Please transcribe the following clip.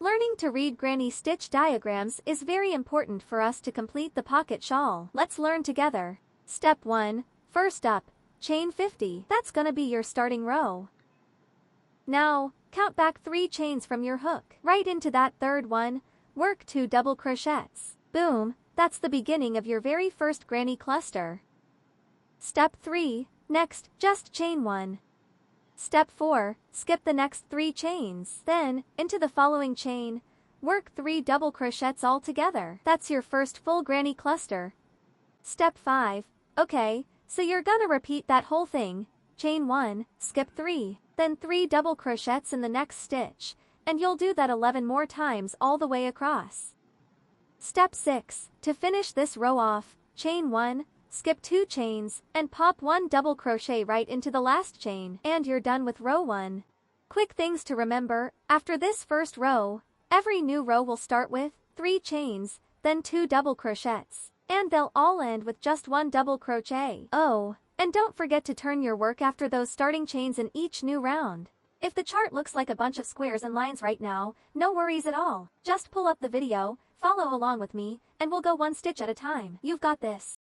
Learning to read granny stitch diagrams is very important for us to complete the pocket shawl. Let's learn together. Step 1. First up, chain 50. That's gonna be your starting row. Now, count back 3 chains from your hook. Right into that third one, work 2 double crochets. Boom, that's the beginning of your very first granny cluster. Step 3. Next, just chain 1. Step 4. Skip the next 3 chains. Then, into the following chain, work 3 double crochets all together. That's your first full granny cluster. Step 5. Okay, so you're gonna repeat that whole thing. Chain 1, skip 3, then 3 double crochets in the next stitch, and you'll do that 11 more times all the way across. Step 6. To finish this row off, chain 1, skip 2 chains, and pop 1 double crochet right into the last chain, and you're done with row 1. Quick things to remember, after this first row, every new row will start with 3 chains, then 2 double crochets, and they'll all end with just 1 double crochet. Oh, and don't forget to turn your work after those starting chains in each new round. If the chart looks like a bunch of squares and lines right now, no worries at all. Just pull up the video, follow along with me, and we'll go one stitch at a time. You've got this.